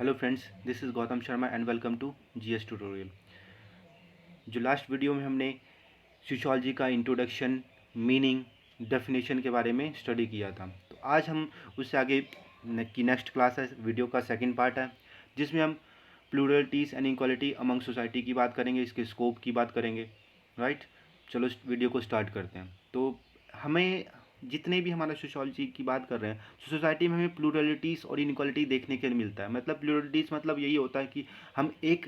Hello friends, this is Gautam Sharma and welcome to GS tutorial. जो last video में हमने sociology का इंट्रोडक्शन, मीनिंग, डेफिनेशन के बारे में स्टडी किया था, तो आज हम उससे आगे की नेक्स्ट क्लास है, वीडियो का सेकंड पार्ट है, जिसमें हम प्लूरलिटीज़ एंड इनक्वालिटी अमंग सोसाइटी की बात करेंगे, इसके स्कोप की बात करेंगे। राइट, चलो इस वीडियो को स्टार्ट करते हैं। तो हमें जितने भी हमारा सोशियोलॉजी की बात कर रहे हैं, सोसाइटी में हमें प्लूरलिटीज़ और इनक्वालिटी देखने के लिए मिलता है। मतलब प्लूरलिटीज़ मतलब यही होता है कि हम एक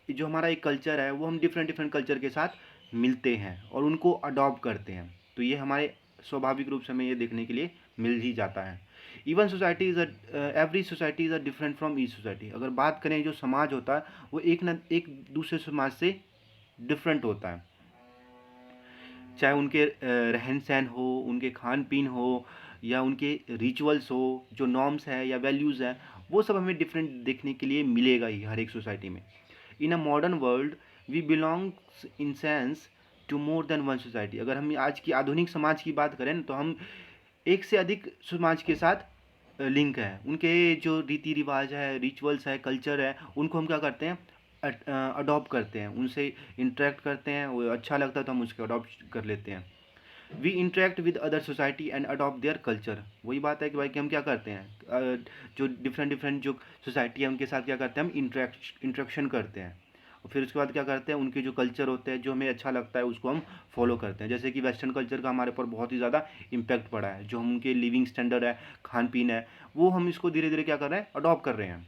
जो हमारा एक कल्चर है वो हम डिफरेंट डिफरेंट कल्चर के साथ मिलते हैं और उनको अडॉप्ट करते हैं। तो ये हमारे स्वाभाविक रूप से हमें ये देखने के लिए मिल ही जाता है। Even society is every society is a different from each society. अगर बात करें जो समाज होता है वो एक दूसरे समाज से डिफरेंट होता है, चाहे उनके रहन सहन हो, उनके खान पीन हो, या उनके रिचुअल्स हो, जो नॉर्म्स है या वैल्यूज़ हैं, वो सब हमें डिफरेंट देखने के लिए मिलेगा ही हर एक सोसाइटी में। In a modern world we belongs in sense to more than one society. अगर हम आज की आधुनिक समाज की बात करें तो हम एक से अधिक समाज के साथ लिंक है। उनके जो रीति रिवाज है, रिचुअल्स है, कल्चर है, उनको हम क्या करते हैं, अडॉप्ट करते हैं, उनसे इंटरेक्ट करते हैं। वो अच्छा लगता है तो हम उसको अडॉप्ट कर लेते हैं। We interact with other society and adopt their culture. वही बात है कि भाई कि हम क्या करते हैं, जो डिफरेंट डिफरेंट जो सोसाइटी है उनके साथ क्या करते हैं, हम इंट्रैक्शन करते हैं, और फिर उसके बाद क्या करते हैं, उनके जो कल्चर होते हैं, जो हमें अच्छा लगता है उसको हम फॉलो करते हैं। जैसे कि वेस्टर्न कल्चर का हमारे ऊपर बहुत ही ज़्यादा इम्पैक्ट पड़ा है। जो हम उनके लिविंग स्टैंडर्ड है, खान पीन है, वो हम इसको धीरे धीरे क्या कर रहे हैं, अडॉप्ट कर रहे हैं।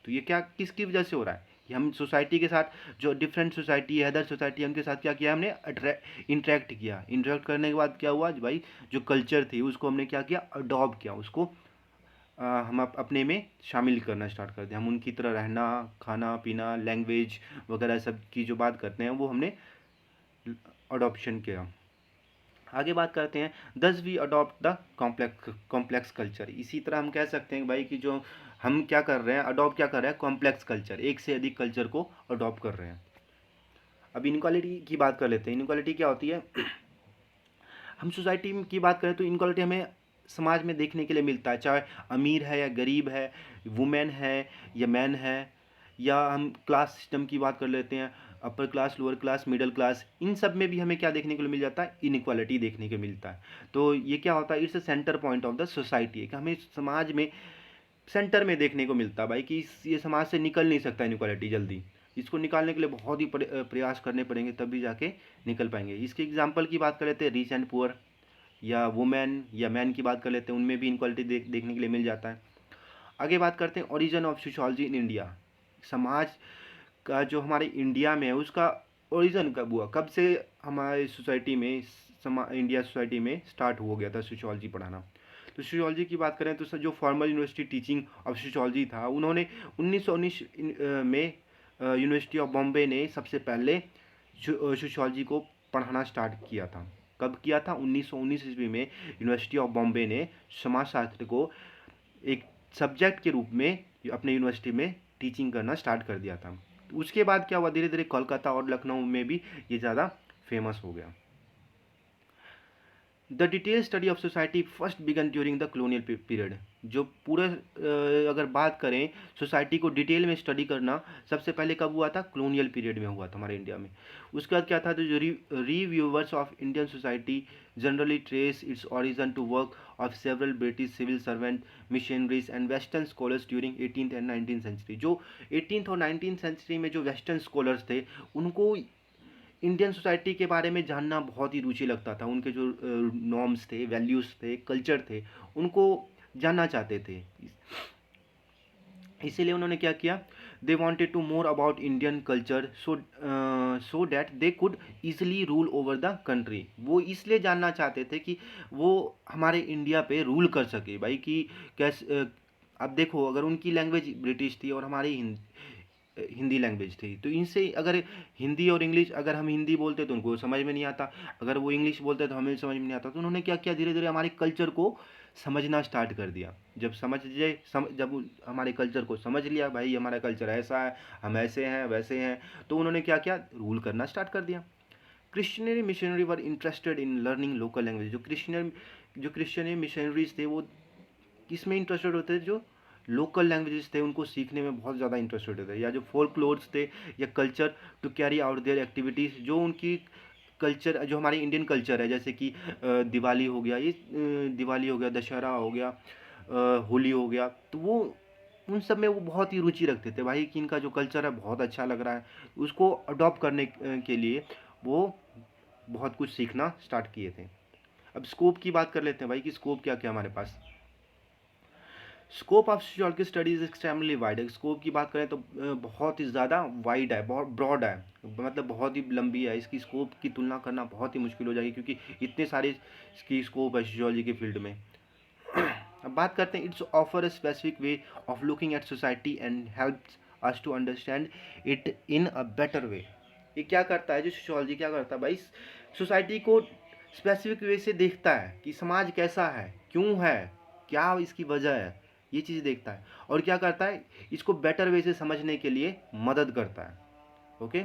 तो ये क्या किसकी वजह से हो रहा है कि हम सोसाइटी के साथ, जो डिफरेंट सोसाइटी है, अदर सोसाइटी है, उनके साथ क्या किया, हमने इंटरेक्ट किया। इंटरेक्ट करने के बाद क्या हुआ भाई, जो कल्चर थी उसको हमने क्या किया, अडॉप्ट किया, उसको हम अपने में शामिल करना स्टार्ट कर दिया। हम उनकी तरह रहना, खाना पीना, लैंग्वेज वगैरह सब की जो बात करते हैं वो हमने अडॉप्शन किया। आगे बात करते हैं, दस we adopt the complex culture. इसी तरह हम कह सकते हैं भाई कि जो हम क्या कर रहे हैं, अडॉप्ट क्या कर रहे हैं, कॉम्प्लेक्स कल्चर, एक से अधिक कल्चर को अडॉप्ट कर रहे हैं। अब इनक्वालिटी की बात कर लेते हैं। इनक्वालिटी क्या होती है, हम सोसाइटी की बात करें तो इनक्वालिटी हमें समाज में देखने के लिए मिलता है, चाहे अमीर है या गरीब है, वुमेन है या मैन है, या हम क्लास सिस्टम की बात कर लेते हैं, upper class, lower class, middle class, इन सब में भी हमें क्या देखने को मिल जाता है, इनक्वालिटी देखने को मिलता है। तो ये क्या होता है, it's a centre point of the society, कि हमें समाज में सेंटर में देखने को मिलता है भाई कि ये समाज से निकल नहीं सकता इनक्वालिटी जल्दी। इसको निकालने के लिए बहुत ही प्रयास करने पड़ेंगे, तब भी जाके निकल पाएंगे। इसके एग्जाम्पल की बात कर लेते हैं, रिच एंड पुअर, या वुमेन या मैन की बात कर लेते हैं, उनमें भी इनक्वालिटी देखने के लिए मिल जाता है। आगे बात करते हैं origin of sociology in India. समाज का जो हमारे इंडिया में है उसका ओरिजिन कब हुआ, कब से हमारे सोसाइटी में, इंडिया सोसाइटी में स्टार्ट हो गया था सोशोलॉजी पढ़ाना। तो सोशोलॉजी की बात करें तो जो formal university teaching of sociology था, उन्होंने 1919 में यूनिवर्सिटी ऑफ बॉम्बे ने सबसे पहले सोशोलॉजी को पढ़ाना स्टार्ट किया था। कब किया था, 1919 ईस्वी में यूनिवर्सिटी ऑफ बॉम्बे ने समाजशास्त्र को एक सब्जेक्ट के रूप में अपने यूनिवर्सिटी में टीचिंग करना स्टार्ट कर दिया था। तो उसके बाद क्या हुआ, धीरे धीरे कोलकाता और लखनऊ में भी ये ज़्यादा फेमस हो गया। The detail study of society first began during the colonial period. जो पूरा अगर बात करें सोसाइटी को डिटेल में स्टडी करना, सबसे पहले कब हुआ था, कॉलोनियल पीरियड में हुआ था हमारे इंडिया में। उसके बाद क्या था, तो जो reviewers of Indian society generally trace its origin to work of several British civil servant, missionaries and western scholars during 18th and 19th century. जो 18th और 19th सेंचुरी में जो वेस्टर्न स्कॉलर्स थे, उनको इंडियन सोसाइटी के बारे में जानना बहुत ही रुचि लगता था। उनके जो नॉर्म्स थे, वैल्यूज़ थे, कल्चर थे, उनको जानना चाहते थे। इसीलिए उन्होंने क्या किया, they wanted to more about Indian culture so that they could easily rule over the country. वो इसलिए जानना चाहते थे कि वो हमारे इंडिया पे रूल कर सके भाई, कि कैसे अब देखो, अगर उनकी लैंग्वेज ब्रिटिश थी और हमारी हिंदी लैंग्वेज थी, तो इनसे अगर हिंदी और इंग्लिश, अगर हम हिंदी बोलते तो उनको समझ में नहीं आता, अगर वो इंग्लिश बोलते तो हमें समझ में नहीं आता। तो उन्होंने क्या किया, धीरे धीरे हमारे कल्चर को समझना स्टार्ट कर दिया। जब जब हमारे कल्चर को समझ लिया, भाई हमारा कल्चर ऐसा है, हम ऐसे हैं वैसे हैं, तो उन्होंने क्या किया, रूल करना स्टार्ट कर दिया। क्रिश्चियनरी missionary were interested in learning local language. जो क्रिश्चियन मिशनरीज थे वो किस में इंटरेस्टेड होते थे, जो लोकल लैंग्वेजेस थे उनको सीखने में बहुत ज़्यादा इंटरेस्टेड थे, या जो फोल्कलोर्स थे या culture to carry out their activities, जो उनकी कल्चर, जो हमारी इंडियन कल्चर है, जैसे कि दिवाली हो गया, ये दिवाली हो गया, दशहरा हो गया, होली हो गया, तो वो उन सब में वो बहुत ही रुचि रखते थे भाई, कि इनका जो कल्चर है बहुत अच्छा लग रहा है। उसको अडॉप्ट करने के लिए वो बहुत कुछ सीखना स्टार्ट किए थे। अब स्कोप की बात कर लेते हैं भाई, कि स्कोप क्या क्या हमारे पास। Scope of sociological studies extremely wide है। स्कोप की बात करें तो बहुत ही ज़्यादा वाइड है, बहुत ब्रॉड है, मतलब बहुत ही लंबी है। इसकी स्कोप की तुलना करना बहुत ही मुश्किल हो जाएगी, क्योंकि इतने सारे इसकी स्कोप है सोशियोलॉजी के फील्ड में। अब बात करते हैं, it's offer a specific way of looking at society and helps us to understand it in a better way. ये क्या करता है, जो सोशियोलॉजी क्या करता है भाई, सोसाइटी को स्पेसिफिक वे से देखता है कि समाज कैसा है, क्यों है, क्या इसकी वजह है, ये चीज़ देखता है, और क्या करता है, इसको बेटर वे से समझने के लिए मदद करता है। ओके,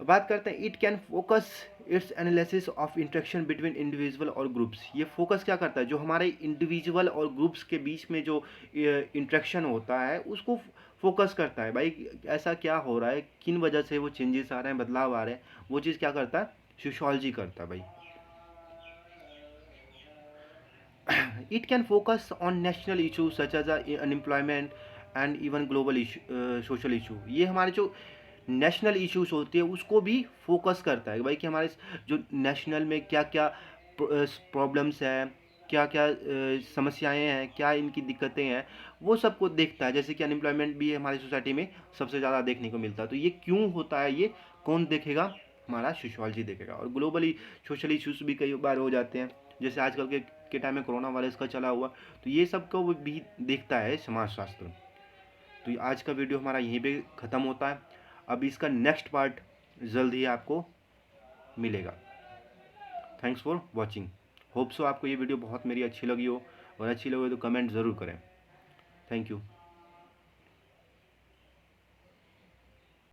बात करते हैं, it can focus it's analysis of interaction between individual और ग्रुप्स। ये फोकस क्या करता है, जो हमारे इंडिविजुअल और ग्रुप्स के बीच में जो इंटरेक्शन होता है उसको फोकस करता है भाई, ऐसा क्या हो रहा है, किन वजह से वो चेंजेस आ रहे हैं, बदलाव आ रहे हैं, वो चीज़ क्या करता है, सोशियोलॉजी करता है भाई। It can focus on national issues such as unemployment and even global social issue। ये हमारे जो नेशनल इश्यूज होते हैं उसको भी फोकस करता है भाई, कि हमारे जो नेशनल में क्या क्या प्रॉब्लम्स हैं, क्या क्या समस्याएं हैं, क्या इनकी दिक्कतें हैं, वो सबको देखता है। जैसे कि अनएम्प्लॉयमेंट भी हमारी सोसाइटी में सबसे ज़्यादा देखने को मिलता है, तो ये क्यों होता है, ये कौन देखेगा, हमारा सोशियोलॉजी देखेगा। और ग्लोबली सोशल इश्यूज भी कई बार हो जाते हैं, जैसे आजकल के टाइम में कोरोना वायरस का चला हुआ, तो ये सब को भी देखता है समाजशास्त्र। तो आज का वीडियो हमारा यहीं पे ख़त्म होता है। अब इसका नेक्स्ट पार्ट जल्द ही आपको मिलेगा। Thanks for watching. Hope so आपको ये वीडियो बहुत मेरी अच्छी लगी हो, और अच्छी लगी हो तो कमेंट ज़रूर करें। Thank you.